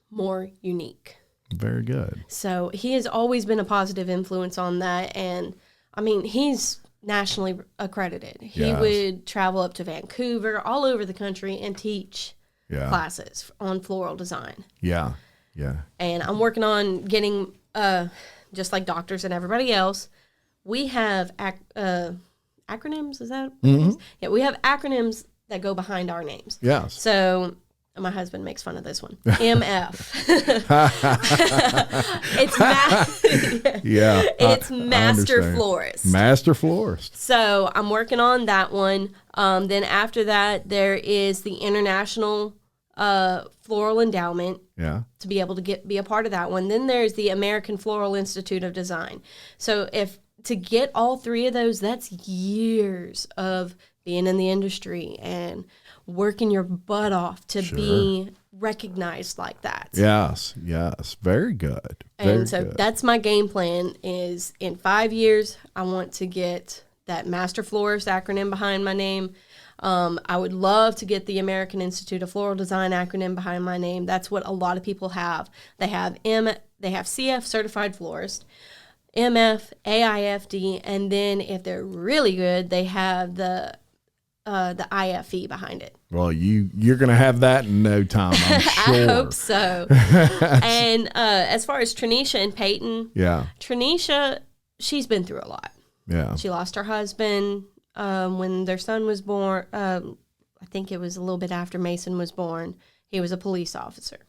more unique. Very good. So he has always been a positive influence on that. And I mean, he's nationally accredited. He would travel up to Vancouver, all over the country, and teach classes on floral design. Yeah. And I'm working on getting, just like doctors and everybody else, we have acronyms, is that? Yeah, we have acronyms that go behind our names. Yes. So my husband makes fun of this one. MF. It's Master Florist. Master Florist. So I'm working on that one. Then after that, there is the International Floral Endowment. Yeah. To be able to be a part of that one. Then there's the American Floral Institute of Design. So to get all 3 of those, that's years of being in the industry and working your butt off to be recognized like that. Yes. Very good. That's my game plan is in 5 years, I want to get that Master Florist acronym behind my name. I would love to get the American Institute of Floral Design acronym behind my name. That's what a lot of people have. They have CF, Certified Florist, MF, AIFD, and then if they're really good, they have the IFE behind it. Well, you're going to have that in no time, I'm sure. I hope so. And as far as Tranisha and Peyton, Tranisha, she's been through a lot. Yeah. She lost her husband when their son was born. I think it was a little bit after Mason was born. He was a police officer.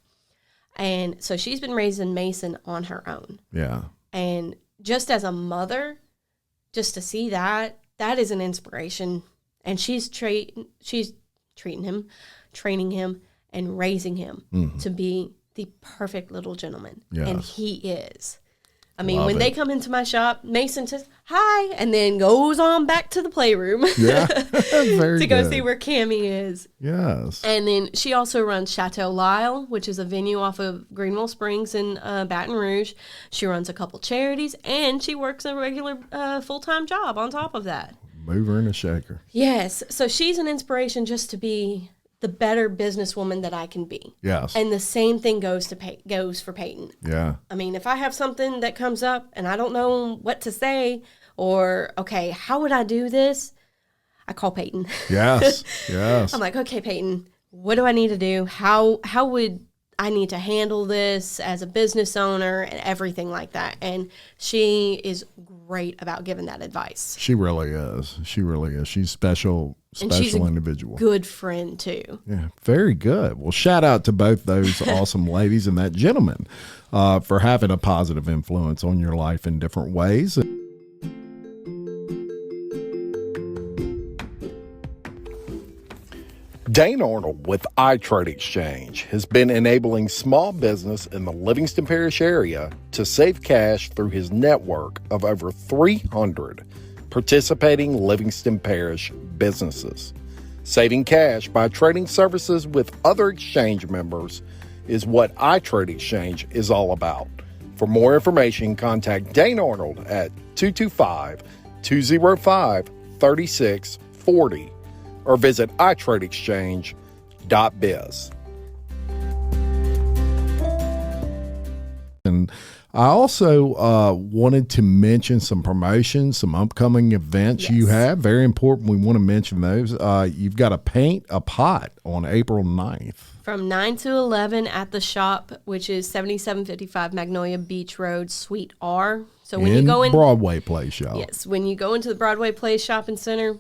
And so she's been raising Mason on her own. Yeah. And just as a mother, just to see that is an inspiration. And she's training him, and raising him to be the perfect little gentleman. Yes. And he is. I mean, when they come into my shop, Mason says, hi, and then goes on back to the playroom to go see where Cammie is. Yes. And then she also runs Chateau Lyle, which is a venue off of Greenville Springs in Baton Rouge. She runs a couple charities, and she works a regular full-time job on top of that. Mover and a shaker. Yes. So she's an inspiration just to be the better businesswoman that I can be. Yes. And the same thing goes for Peyton. Yeah. I mean, if I have something that comes up and I don't know what to say or, okay, how would I do this? I call Peyton. Yes. Yes. I'm like, okay, Peyton, what do I need to do? How would I need to handle this as a business owner and everything like that? And she is great about giving that advice. She really is. She really is. She's special And she's a individual. good friend too. Yeah, very good. Well, shout out to both those awesome ladies and that gentleman for having a positive influence on your life in different ways. Dane Arnold with iTrade Exchange has been enabling small business in the Livingston Parish area to save cash through his network of over 300 participating Livingston Parish businesses. Saving cash by trading services with other exchange members is what iTrade Exchange is all about. For more information, contact Dane Arnold at 225-205-3640 or visit iTradeExchange.biz. And I also wanted to mention some promotions, some upcoming events you have. Very important. We want to mention those. You've got a Paint a Pot on April 9th. From 9 to 11 at the shop, which is 7755 Magnolia Beach Road, Suite R. So when you go in Broadway Play Shop. Yes, when you go into the Broadway Play Shopping Center,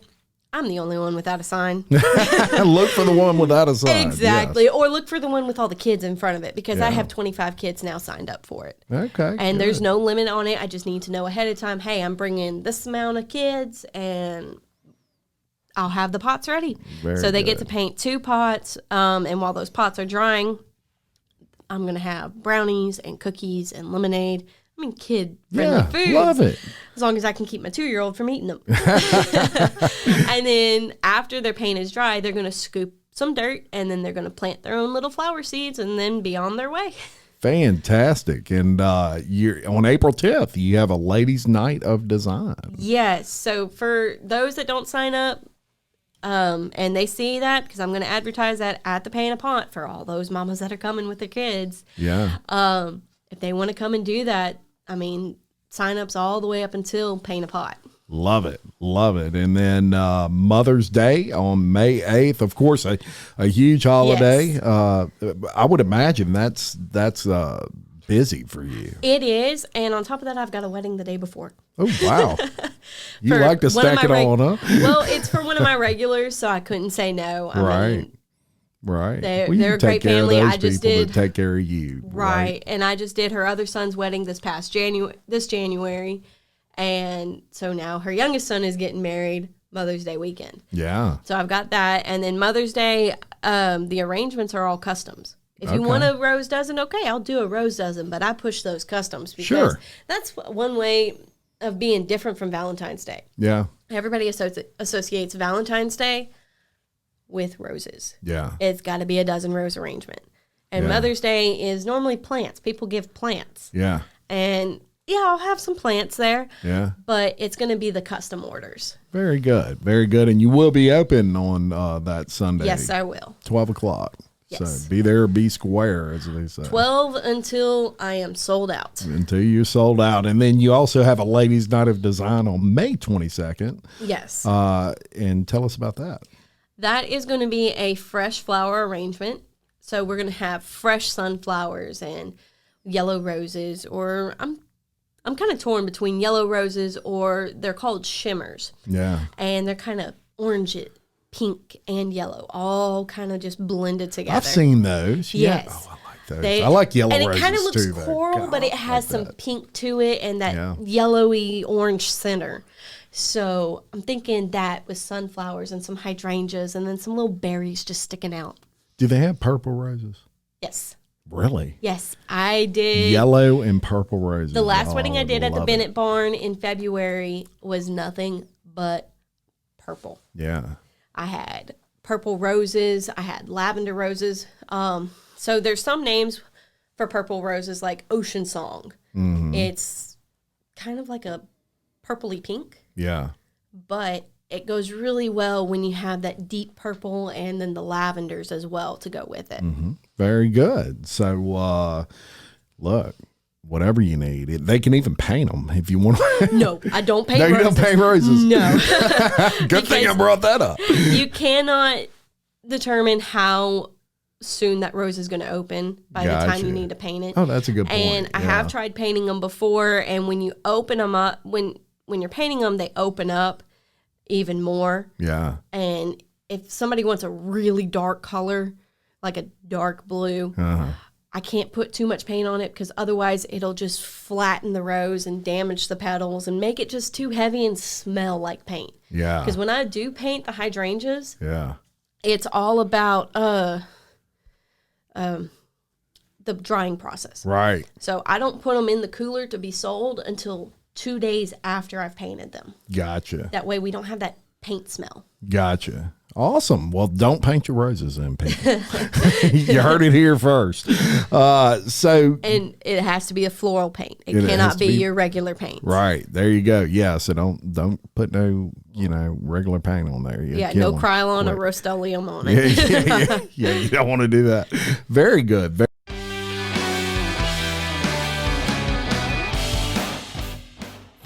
I'm the only one without a sign. Look for the one without a sign. Exactly. Yes. Or look for the one with all the kids in front of it because I Yeah. have 25 kids now signed up for it. Okay. And there's no limit on it. I just need to know ahead of time, hey, I'm bringing this amount of kids and I'll have the pots ready. So they get to paint 2 pots. And while those pots are drying, I'm going to have brownies and cookies and lemonade. I mean, kid-friendly foods. Love it. As long as I can keep my 2-year-old from eating them. And then after their paint is dry, they're going to scoop some dirt, and then they're going to plant their own little flower seeds and then be on their way. Fantastic. And you're on April 10th, you have a ladies' night of design. Yes. So for those that don't sign up, and they see that, because I'm going to advertise that at the Paint a Pot for all those mamas that are coming with their kids. Yeah. If they want to come and do that, I mean, sign-ups all the way up until Paint a Pot. Love it. Love it. And then Mother's Day on May 8th, of course, a huge holiday. Yes. I would imagine that's busy for you. It is. And on top of that, I've got a wedding the day before. Oh, wow. You like to stack it on, huh? Well, it's for one of my regulars, so I couldn't say no. I mean, Right. They're a great family. I just did take care of you. Right. And I just did her other son's wedding this January. And so now her youngest son is getting married Mother's Day weekend. Yeah. So I've got that. And then Mother's Day, the arrangements are all customs. If you want a rose dozen, okay, I'll do a rose dozen, but I push those customs because that's one way of being different from Valentine's Day. Yeah. Everybody associates Valentine's Day with roses. Yeah. It's got to be a dozen rose arrangement. And Mother's Day is normally plants. People give plants. Yeah. And yeah, I'll have some plants there. Yeah. But it's going to be the custom orders. Very good. Very good. And you will be open on that Sunday. Yes, I will. 12 o'clock. Yes. So be there or be square, as they say. 12 until I am sold out. Until you're sold out. And then you also have a Ladies' Night of Design on May 22nd. Yes. And tell us about that. That is going to be a fresh flower arrangement. So we're going to have fresh sunflowers and yellow roses, or I'm kind of torn between yellow roses, or they're called shimmers. Yeah. And they're kind of orange, pink, and yellow, all kind of just blended together. I've seen those. Yes. Yeah. Oh, I like those. I like yellow roses too. And it kind of looks coral, but it has some pink to it and that yellowy orange center. So I'm thinking that with sunflowers and some hydrangeas and then some little berries just sticking out. Do they have purple roses? Yes. Really? Yes, I did. Yellow and purple roses. The last wedding I did at the Bennett Barn in February was nothing but purple. Yeah. I had purple roses. I had lavender roses. So there's some names for purple roses like Ocean Song. Mm-hmm. It's kind of like a purpley pink. Yeah. But it goes really well when you have that deep purple and then the lavenders as well to go with it. Mm-hmm. Very good. So, look, whatever you need, they can even paint them if you want. No, I don't paint no, roses. You don't paint roses. No. Good thing I brought that up. You cannot determine how soon that rose is going to open by the time you need to paint it. Oh, that's a good point. And I have tried painting them before, and when you open them up, when you're painting them, they open up even more. Yeah. And if somebody wants a really dark color, like a dark blue, I can't put too much paint on it because otherwise it'll just flatten the rose and damage the petals and make it just too heavy and smell like paint. Yeah. Because when I do paint the hydrangeas, yeah, it's all about the drying process. Right. So I don't put them in the cooler to be sold until 2 days after I've painted them. Gotcha. That way we don't have that paint smell. Gotcha. Awesome. Well, don't paint your roses in, people. You heard it here first. And it has to be a floral paint. It cannot be your regular paint. Right. There you go. Yeah. So don't put no, regular paint on there. No Krylon or Rust-Oleum on it. Yeah, you don't want to do that. Very good.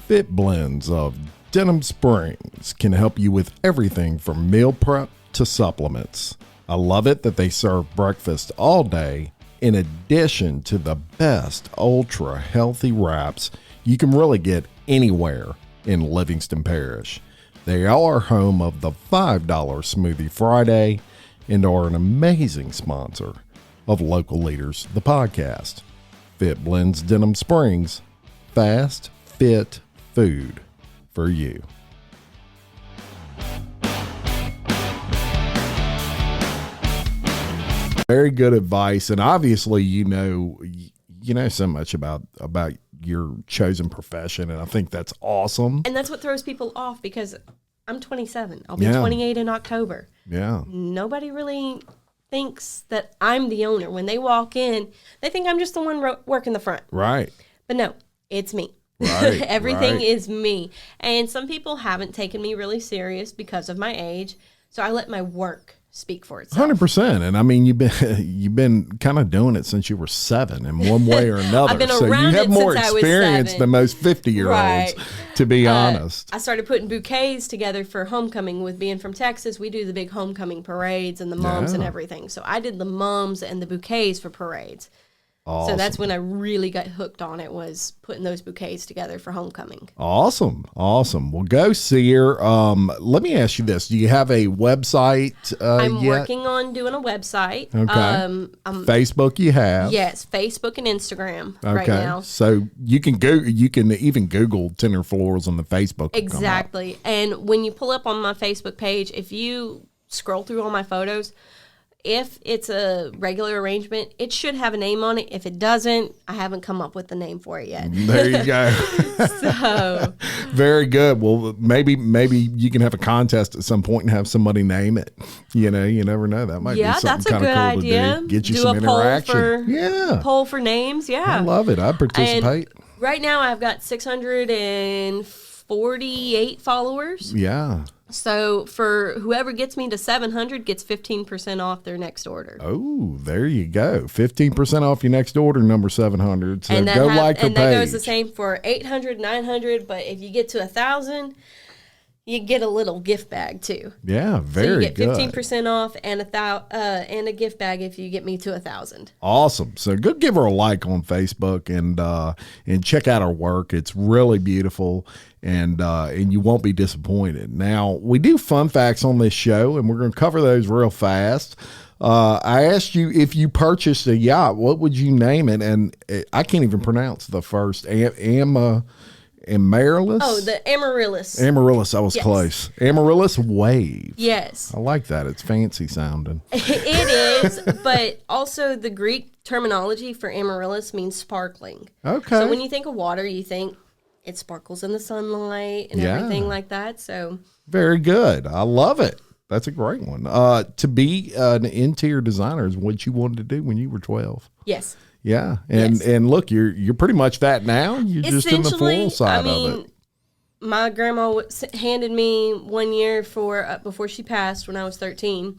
Fit blends of Denham Springs can help you with everything from meal prep to supplements. I love it that they serve breakfast all day in addition to the best ultra healthy wraps you can really get anywhere in Livingston Parish. They are home of the $5 Smoothie Friday and are an amazing sponsor of Local Leaders, the podcast. Fit Blends Denham Springs, fast, fit food for you. Very good advice, and obviously you know so much about your chosen profession, and I think that's awesome. And that's what throws people off because I'm 27. I'll be 28 in October. Yeah. Nobody really thinks that I'm the owner. When they walk in, they think I'm just the one working the front. Right. But no, it's me. Right, Everything right. is me. And some people haven't taken me really serious because of my age. So I let my work speak for itself. 100%. And I mean, you've been kind of doing it since you were 7 in one way or another. I've been so around you have it more since I was experience 7. than most 50-year-olds, Right. to be honest. I started putting bouquets together for homecoming. With being from Texas, we do the big homecoming parades and the mums and everything. So I did the mums and the bouquets for parades. Awesome. So that's when I really got hooked on it, was putting those bouquets together for homecoming. Awesome. Well, go see her. Let me ask you this. Do you have a website I'm yet? working on doing a website. Okay. Facebook you have. Yes, Facebook and Instagram right now. So you can even Google Tenor Florals on the Facebook. Exactly. And when you pull up on my Facebook page, if you scroll through all my photos, if it's a regular arrangement, it should have a name on it. If it doesn't, I haven't come up with the name for it yet. There you go. So very good. Well, maybe you can have a contest at some point and have somebody name it. You never know. That might be something that's a kind of good cool idea. to do. Get you do some a poll interaction. poll for names. Yeah, I love it. I participate. And right now, I've got 648 followers. Yeah. So for whoever gets me to 700 gets 15% off their next order. Oh, there you go. 15% off your next order, number 700. So go like her page. And that goes the same for 800, 900. But if you get to 1,000, you get a little gift bag too. Yeah, very good. So you get 15% off and a gift bag if you get me to 1,000. Awesome. So go give her a like on Facebook and check out her work. It's really beautiful. And you won't be disappointed. Now, we do fun facts on this show, and we're going to cover those real fast. I asked you if you purchased a yacht, what would you name it? And I can't even pronounce the first. Amaryllis? Oh, the Amaryllis. Amaryllis, I was close. Amaryllis Wave. Yes. I like that. It's fancy sounding. It is, but also the Greek terminology for Amaryllis means sparkling. Okay. So when you think of water, you think it sparkles in the sunlight and everything like that. So very good. I love it. That's a great one. To be an interior designer is what you wanted to do when you were 12. Yes. Yeah. And look, you're pretty much that now. You're just in the floral side of it. my grandma handed me one year for before she passed when I was 13.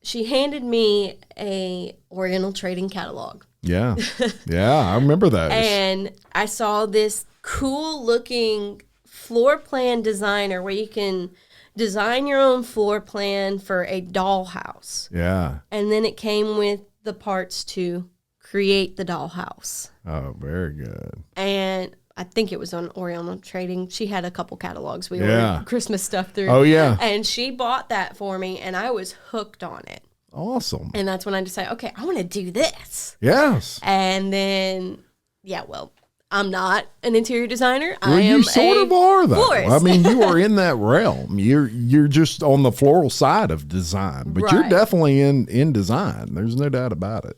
She handed me a Oriental trading catalog. Yeah. Yeah, I remember those. And I saw this cool looking floor plan designer where you can design your own floor plan for a dollhouse. Yeah. And then it came with the parts to create the dollhouse. Oh, very good. And I think it was on Oriental Trading. She had a couple catalogs we Yeah. ordered Christmas stuff through. Oh, yeah. And she bought that for me, and I was hooked on it. Awesome. And that's when I decided, okay, I want to do this. Yes. And then, yeah, well, I'm not an interior designer. Well, I am you sort of are, though. florist. I mean, you are in that realm. You're just on the floral side of design, but you're Right. definitely in design. There's no doubt about it.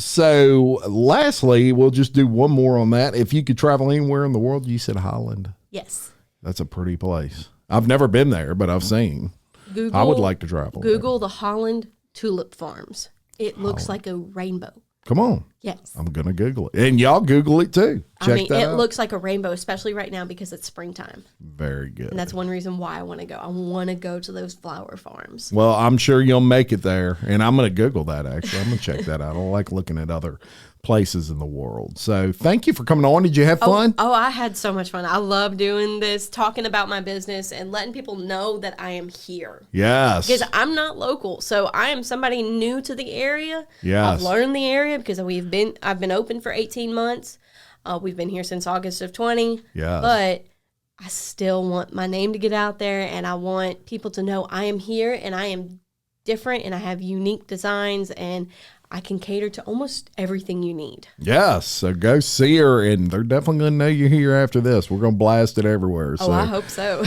So, lastly, we'll just do one more on that. If you could travel anywhere in the world, you said Holland. Yes. That's a pretty place. I've never been there, but I've seen. Google, I would like to travel. Google the Holland tulip farms. It looks like a rainbow. Come on. Yes. I'm going to Google it. And y'all Google it too. Check I mean, that it out. looks like a rainbow, especially right now because it's springtime. Very good. And that's one reason why I want to go. I want to go to those flower farms. Well, I'm sure you'll make it there. And I'm going to Google that, actually. I'm going to check that out. I like looking at other places in the world. So thank you for coming on. Did you have fun? Oh, I had so much fun. I love doing this, talking about my business and letting people know that I am here. Yes. Because I'm not local. So I am somebody new to the area. Yes. I've learned the area because I've been open for 18 months. We've been here since August of 20. Yes. But I still want my name to get out there, and I want people to know I am here and I am different and I have unique designs and I can cater to almost everything you need. Yes. So go see her, and they're definitely going to know you're here after this. We're going to blast it everywhere. Oh, I hope so.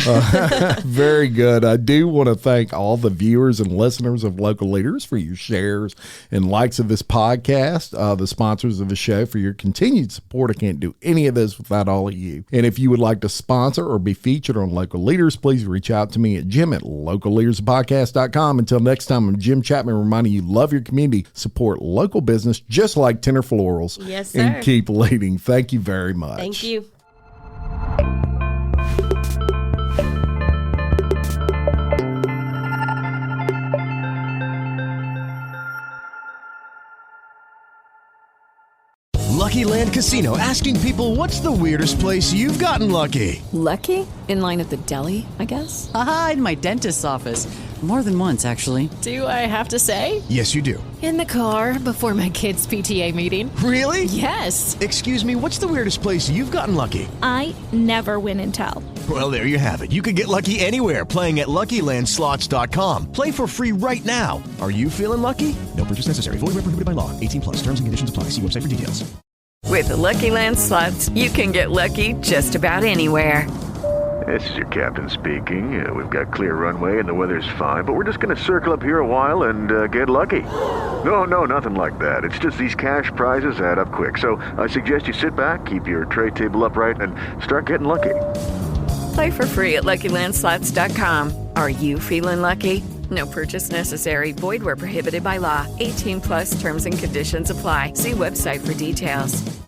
Very good. I do want to thank all the viewers and listeners of Local Leaders for your shares and likes of this podcast, the sponsors of the show for your continued support. I can't do any of this without all of you. And if you would like to sponsor or be featured on Local Leaders, please reach out to me at jim@localleaderspodcast.com. Until next time, I'm Jim Chapman reminding you, love your community, support local business just like Tenor Florals. Yes, sir. And keep leading. Thank you very much. Thank you. Lucky Land Casino, asking people, what's the weirdest place you've gotten lucky? Lucky? In line at the deli, I guess? Aha, in my dentist's office. More than once, actually. Do I have to say? Yes, you do. In the car before my kids' PTA meeting. Really? Yes. Excuse me, what's the weirdest place you've gotten lucky? I never win and tell. Well, there you have it. You can get lucky anywhere, playing at LuckyLandSlots.com. Play for free right now. Are you feeling lucky? No purchase necessary. Void where prohibited by law. 18+. Terms and conditions apply. See website for details. With the Lucky Land Slots, you can get lucky just about anywhere. This is your captain speaking. We've got clear runway and the weather's fine, but we're just going to circle up here a while and get lucky. No, nothing like that. It's just these cash prizes add up quick. So I suggest you sit back, keep your tray table upright, and start getting lucky. Play for free at LuckyLandSlots.com. Are you feeling lucky? No purchase necessary. Void where prohibited by law. 18+ terms and conditions apply. See website for details.